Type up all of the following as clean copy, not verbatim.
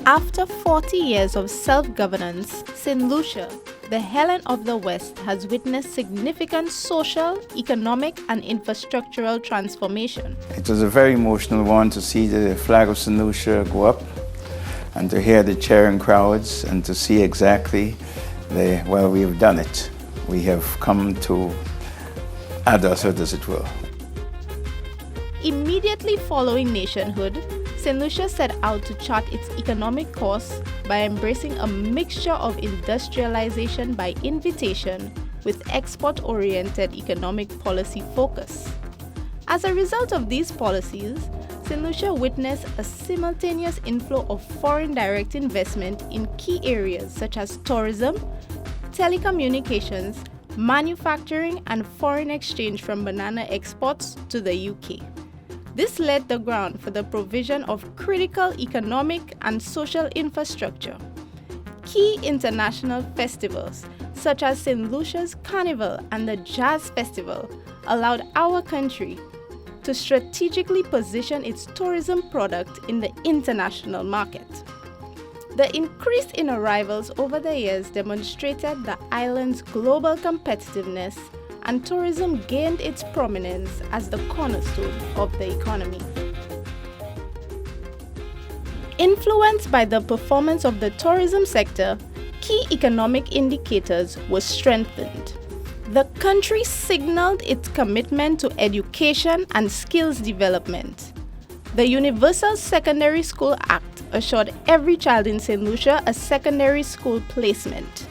After 40 years of self-governance, Saint Lucia, the Helen of the West, has witnessed significant social, economic, and infrastructural transformation. It was a very emotional one to see the flag of Saint Lucia go up and to hear the cheering crowds and to see exactly well, we have done it. We have come to adulthood, as it were. Immediately following nationhood, Saint Lucia set out to chart its economic course by embracing a mixture of industrialization by invitation with export-oriented economic policy focus. As a result of these policies, Saint Lucia witnessed a simultaneous inflow of foreign direct investment in key areas such as tourism, telecommunications, manufacturing, and foreign exchange from banana exports to the UK. This laid the ground for the provision of critical economic and social infrastructure. Key international festivals, such as Saint Lucia's Carnival and the Jazz Festival, allowed our country to strategically position its tourism product in the international market. The increase in arrivals over the years demonstrated the island's global competitiveness, and tourism gained its prominence as the cornerstone of the economy. Influenced by the performance of the tourism sector, key economic indicators were strengthened. The country signaled its commitment to education and skills development. The Universal Secondary School Act assured every child in Saint Lucia a secondary school placement.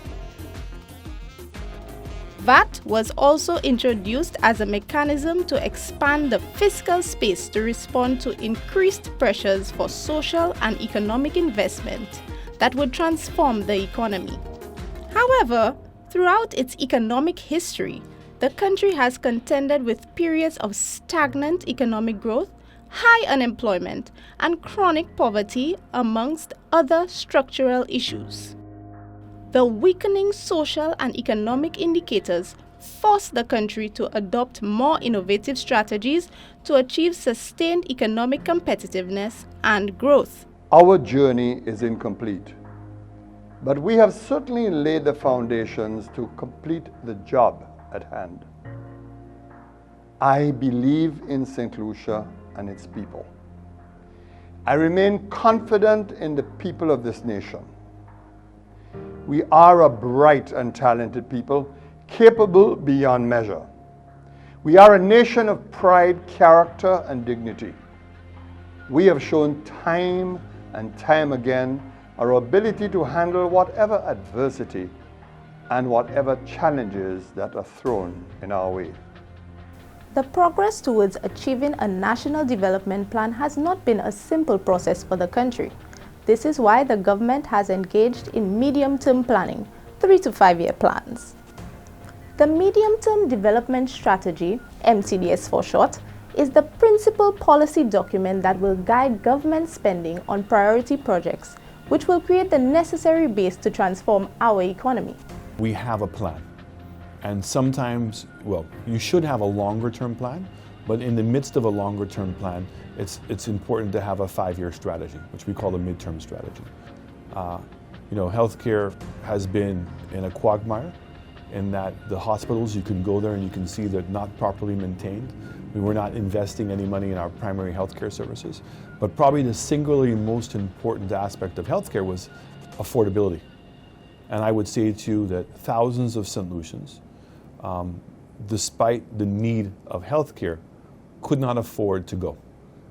VAT was also introduced as a mechanism to expand the fiscal space to respond to increased pressures for social and economic investment that would transform the economy. However, throughout its economic history, the country has contended with periods of stagnant economic growth, high unemployment, and chronic poverty, amongst other structural issues. The weakening social and economic indicators forced the country to adopt more innovative strategies to achieve sustained economic competitiveness and growth. Our journey is incomplete, but we have certainly laid the foundations to complete the job at hand. I believe in Saint Lucia and its people. I remain confident in the people of this nation. We are a bright and talented people, capable beyond measure. We are a nation of pride, character, and dignity. We have shown time and time again our ability to handle whatever adversity and whatever challenges that are thrown in our way. The progress towards achieving a national development plan has not been a simple process for the country. This is why the government has engaged in medium-term planning, 3 to 5 year plans. The Medium-Term Development Strategy, MTDS for short, is the principal policy document that will guide government spending on priority projects, which will create the necessary base to transform our economy. We have a plan, and sometimes, well, you should have a longer-term plan, but in the midst of a longer-term plan, it's important to have a 5-year strategy, which we call a midterm strategy. Healthcare has been in a quagmire in that the hospitals, you can go there and you can see they're not properly maintained. We were not investing any money in our primary healthcare services. But probably the singularly most important aspect of healthcare was affordability. And I would say to you that thousands of Saint Lucians, despite the need of healthcare, could not afford to go.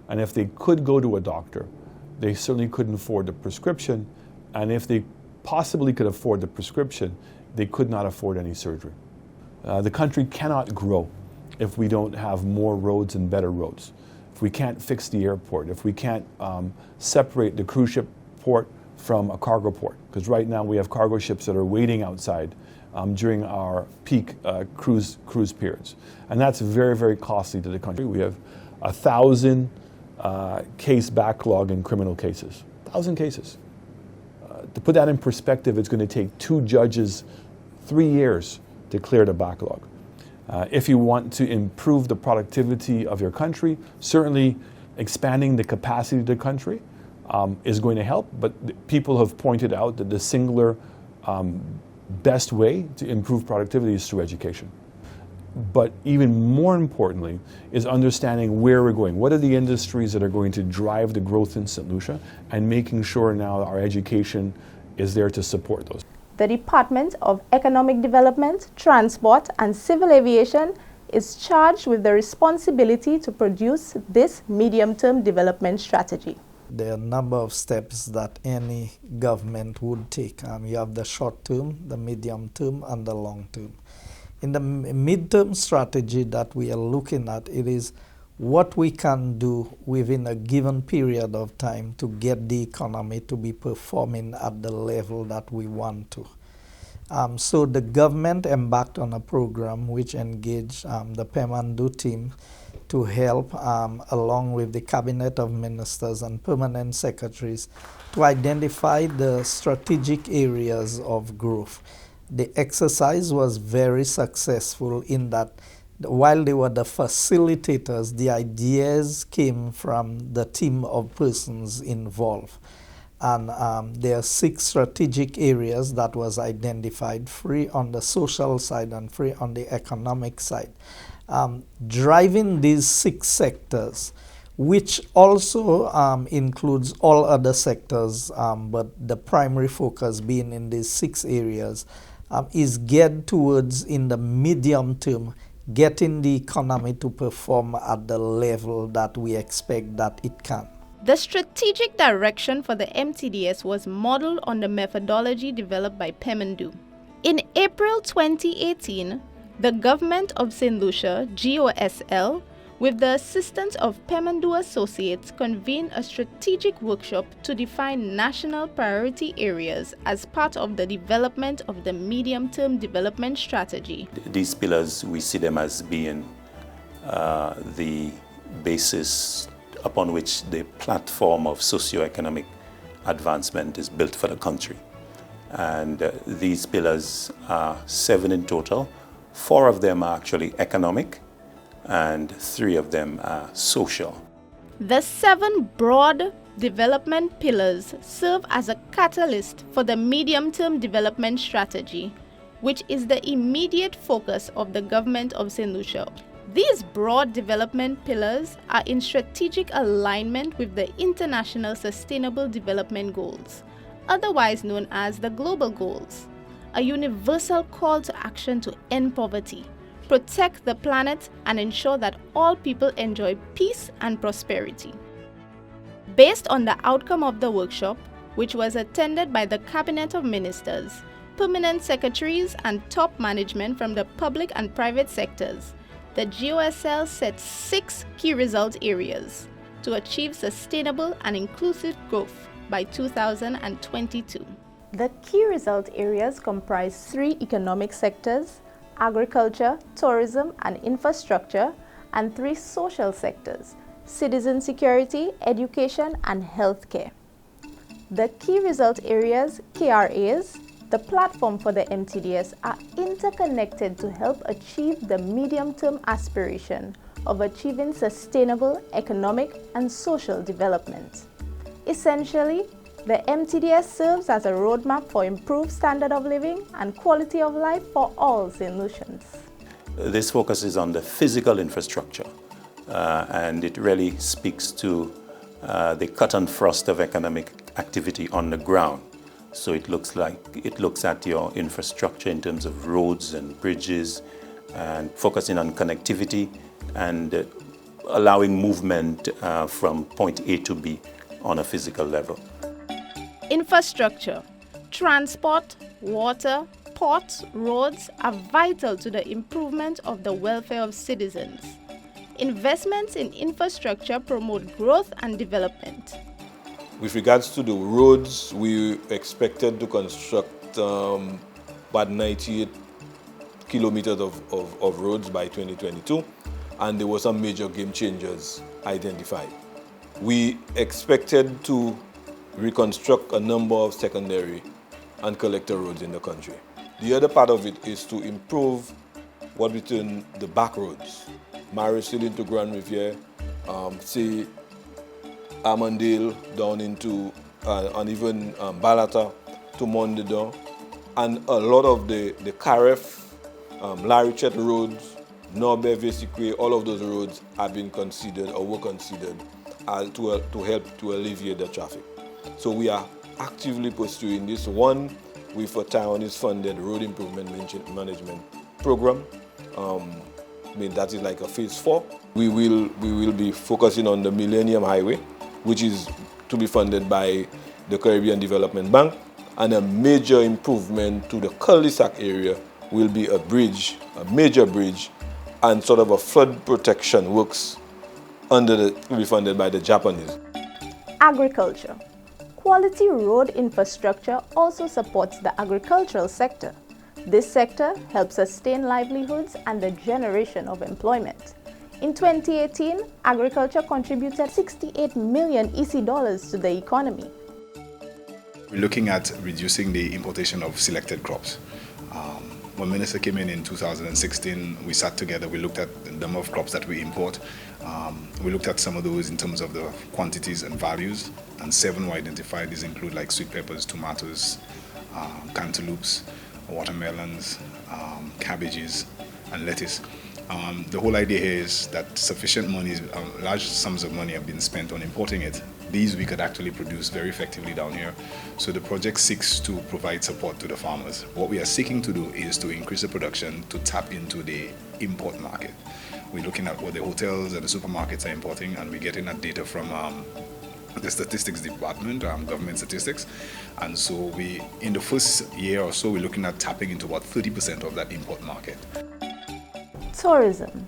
And if they could go to a doctor, they certainly couldn't afford the prescription. And if they possibly could afford the prescription, they could not afford any surgery. The country cannot grow if we don't have more roads and better roads. If we can't fix the airport, if we can't separate the cruise ship port from a cargo port, because right now we have cargo ships that are waiting outside during our peak cruise periods. And that's very, very costly to the country. We have 1,000 case backlog in criminal cases. 1,000 cases. To put that in perspective, it's going to take 2 judges 3 years to clear the backlog. If you want to improve the productivity of your country, certainly expanding the capacity of the country is going to help, but people have pointed out that the singular best way to improve productivity is through education. But even more importantly is understanding where we're going. What are the industries that are going to drive the growth in St. Lucia, and making sure now our education is there to support those. The Department of Economic Development, Transport and Civil Aviation is charged with the responsibility to produce this medium-term development strategy. There are a number of steps that any government would take. You have the short term, the medium term, and the long term. In the mid-term strategy that we are looking at, it is what we can do within a given period of time to get the economy to be performing at the level that we want to. So the government embarked on a program which engaged the PEMANDU team to help, along with the Cabinet of Ministers and Permanent Secretaries, to identify the strategic areas of growth. The exercise was very successful in that while they were the facilitators, the ideas came from the team of persons involved. And there are 6 strategic areas that was identified, 3 on the social side and 3 on the economic side. Driving these 6 sectors, which also includes all other sectors, but the primary focus being in these 6 areas, is geared towards, in the medium term, getting the economy to perform at the level that we expect that it can. The strategic direction for the MTDS was modeled on the methodology developed by PEMANDU. In April 2018, the Government of Saint Lucia, GOSL, with the assistance of PEMANDU Associates, convened a strategic workshop to define national priority areas as part of the development of the medium-term development strategy. These pillars, we see them as being the basis upon which the platform of socio-economic advancement is built for the country. And these pillars are 7 in total. 4 of them are actually economic, and 3 of them are social. The 7 broad development pillars serve as a catalyst for the medium-term development strategy, which is the immediate focus of the Government of Saint Lucia. These broad development pillars are in strategic alignment with the International Sustainable Development Goals, otherwise known as the Global Goals, a universal call to action to end poverty, protect the planet, and ensure that all people enjoy peace and prosperity. Based on the outcome of the workshop, which was attended by the Cabinet of Ministers, permanent secretaries, and top management from the public and private sectors, the GOSL set 6 key result areas to achieve sustainable and inclusive growth by 2022. The key result areas comprise 3 economic sectors: agriculture, tourism, and infrastructure, and 3 social sectors: citizen security, education, and healthcare. The key result areas, KRAs, the platform for the MTDS, are interconnected to help achieve the medium-term aspiration of achieving sustainable economic and social development. Essentially, the MTDS serves as a roadmap for improved standard of living and quality of life for all Saint Lucians. This focuses on the physical infrastructure, and it really speaks to the cut and thrust of economic activity on the ground. So it looks at your infrastructure in terms of roads and bridges, and focusing on connectivity and allowing movement from point A to B on a physical level. Infrastructure, transport, water, ports, roads are vital to the improvement of the welfare of citizens. Investments in infrastructure promote growth and development. With regards to the roads, we expected to construct about 98 kilometers of roads by 2022, and there were some major game changers identified. We expected to reconstruct a number of secondary and collector roads in the country. The other part of it is to improve what we term the back roads, Maris into Grand Riviere, say Armandale down into, and even Balata to Mondador, and a lot of the Caref, Larichet roads, Norbe, Vesikwe, all of those roads have been considered or were considered to help to alleviate the traffic. So we are actively pursuing this. One, with a Taiwanese funded road improvement management program. That is like a phase 4. We will be focusing on the Millennium Highway, which is to be funded by the Caribbean Development Bank, and a major improvement to the cul-de-sac area will be a bridge, a major bridge, and sort of a flood protection works will be funded by the Japanese. Agriculture. Quality road infrastructure also supports the agricultural sector. This sector helps sustain livelihoods and the generation of employment. In 2018, agriculture contributed 68 million EC dollars to the economy. We're looking at reducing the importation of selected crops. When Minister came in 2016, we sat together, we looked at the number of crops that we import. We looked at some of those in terms of the quantities and values, and 7 were identified. These include like sweet peppers, tomatoes, cantaloupes, watermelons, cabbages, and lettuce. The whole idea here is that sufficient money, large sums of money have been spent on importing it. These we could actually produce very effectively down here. So the project seeks to provide support to the farmers. What we are seeking to do is to increase the production to tap into the import market. We're looking at what the hotels and the supermarkets are importing, and we're getting that data from the statistics department, government statistics. And so in the first year or so, we're looking at tapping into about 30% of that import market. Tourism.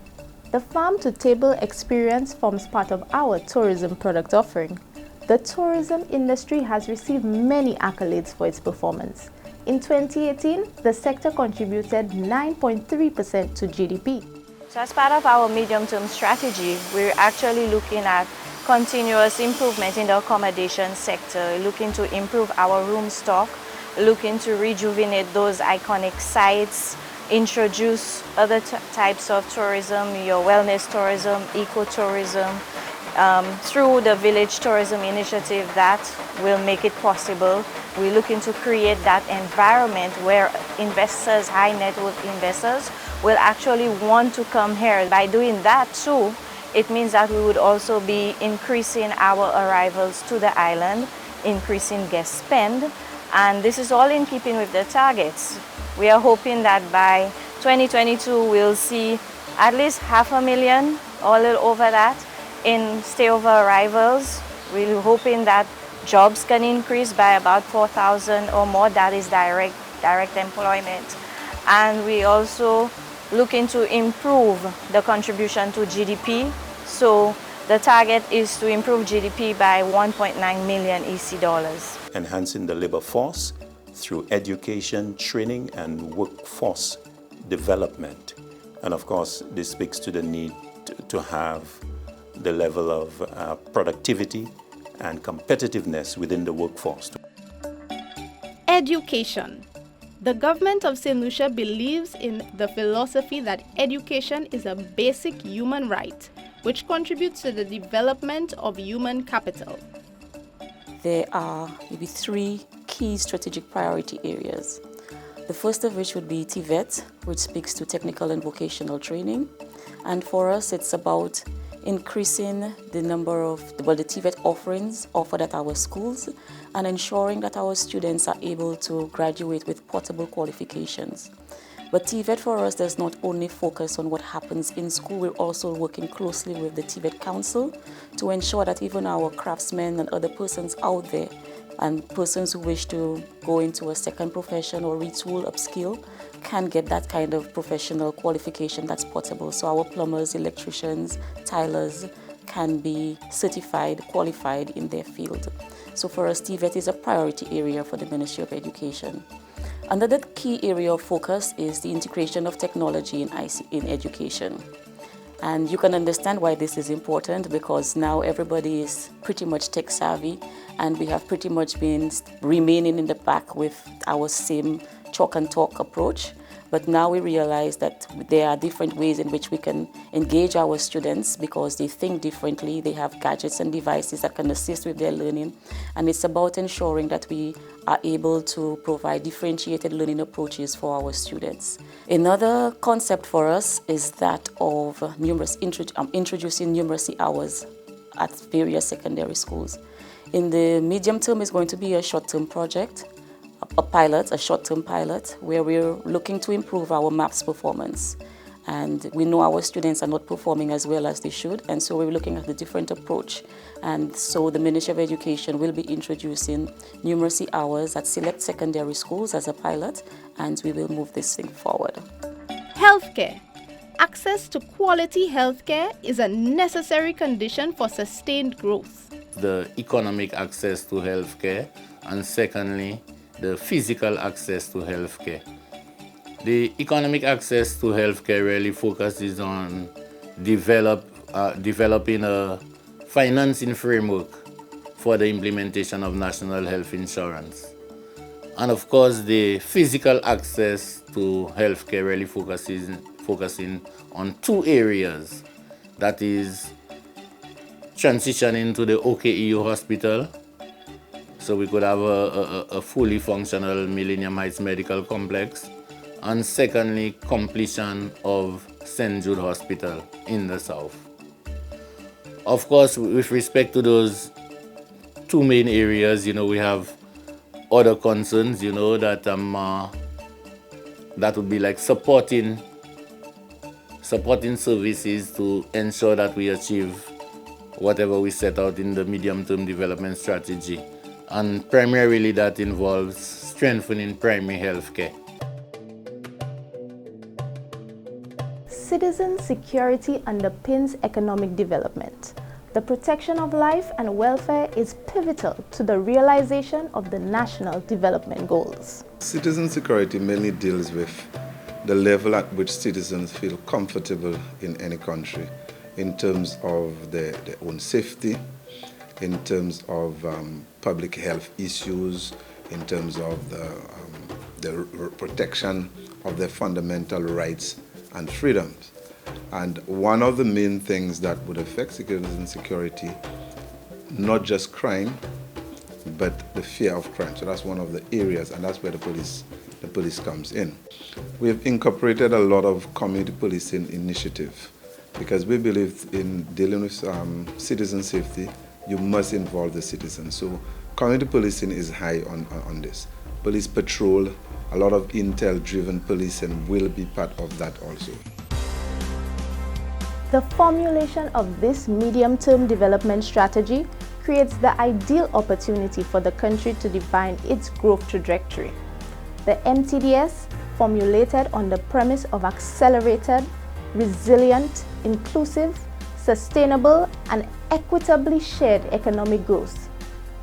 The farm-to-table experience forms part of our tourism product offering. The tourism industry has received many accolades for its performance. In 2018, the sector contributed 9.3% to GDP. So as part of our medium-term strategy, we're actually looking at continuous improvement in the accommodation sector, looking to improve our room stock, looking to rejuvenate those iconic sites, introduce other types of tourism, your wellness tourism, ecotourism, through the village tourism initiative that will make it possible. We're looking to create that environment where investors, high net worth investors, will actually want to come here. By doing that too, it means that we would also be increasing our arrivals to the island, increasing guest spend, and this is all in keeping with the targets. We are hoping that by 2022 we'll see at least 500,000 or a little over that in stayover arrivals. We're hoping that jobs can increase by about 4,000 or more, that is direct employment. And we also looking to improve the contribution to GDP. So the target is to improve GDP by 1.9 million EC dollars. Enhancing the labor force through education, training, and workforce development. And of course, this speaks to the need to have the level of productivity and competitiveness within the workforce. Education. The government of Saint Lucia believes in the philosophy that education is a basic human right, which contributes to the development of human capital. There are maybe 3 key strategic priority areas. The first of which would be TVET, which speaks to technical and vocational training. And for us, it's about increasing the number of the TVET offerings offered at our schools and ensuring that our students are able to graduate with portable qualifications. But TVET for us does not only focus on what happens in school, we're also working closely with the TVET Council to ensure that even our craftsmen and other persons out there and persons who wish to go into a second profession or retool, upskill, can get that kind of professional qualification that's portable. So our plumbers, electricians, tilers can be certified, qualified in their field. So for us, TVET is a priority area for the Ministry of Education. Another key area of focus is the integration of technology in education. And you can understand why this is important, because now everybody is pretty much tech savvy and we have pretty much been remaining in the back with our same chalk and talk approach. But now we realize that there are different ways in which we can engage our students because they think differently, they have gadgets and devices that can assist with their learning, and it's about ensuring that we are able to provide differentiated learning approaches for our students. Another concept for us is that of introducing numeracy hours at various secondary schools. In the medium term, it's going to be a short-term project, a short-term pilot, where we're looking to improve our maths performance. And we know our students are not performing as well as they should, and so we're looking at a different approach. And so the Ministry of Education will be introducing numeracy hours at select secondary schools as a pilot, and we will move this thing forward. Healthcare. Access to quality healthcare is a necessary condition for sustained growth. The economic access to healthcare, and secondly, the physical access to healthcare. The economic access to healthcare really focuses on developing a financing framework for the implementation of national health insurance. And of course, the physical access to healthcare really focusing on two areas. That is transitioning to the OKEU hospital, so we could have a fully functional Millennium Heights Medical Complex, and secondly, completion of St. Jude Hospital in the south. Of course, with respect to those two main areas, we have other concerns, that would be like supporting services to ensure that we achieve whatever we set out in the medium-term development strategy. And primarily that involves strengthening primary health care. Citizen security underpins economic development. The protection of life and welfare is pivotal to the realization of the national development goals. Citizen security mainly deals with the level at which citizens feel comfortable in any country in terms of their own safety, in terms of public health issues, in terms of the protection of their fundamental rights and freedoms. And one of the main things that would affect citizen security, not just crime, but the fear of crime. So that's one of the areas, and that's where the police comes in. We've incorporated a lot of community policing initiative because we believe in dealing with citizen safety, you must involve the citizens. So community policing is high on this. Police patrol, a lot of intel-driven policing will be part of that also. The formulation of this medium-term development strategy creates the ideal opportunity for the country to define its growth trajectory. The MTDS, formulated on the premise of accelerated, resilient, inclusive, sustainable, and equitably shared economic growth.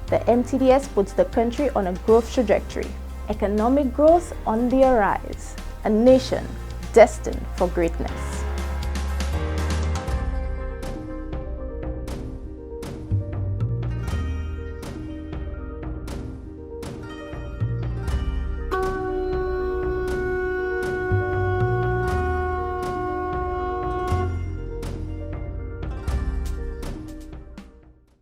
The MTDS puts the country on a growth trajectory. Economic growth on the rise, a nation destined for greatness.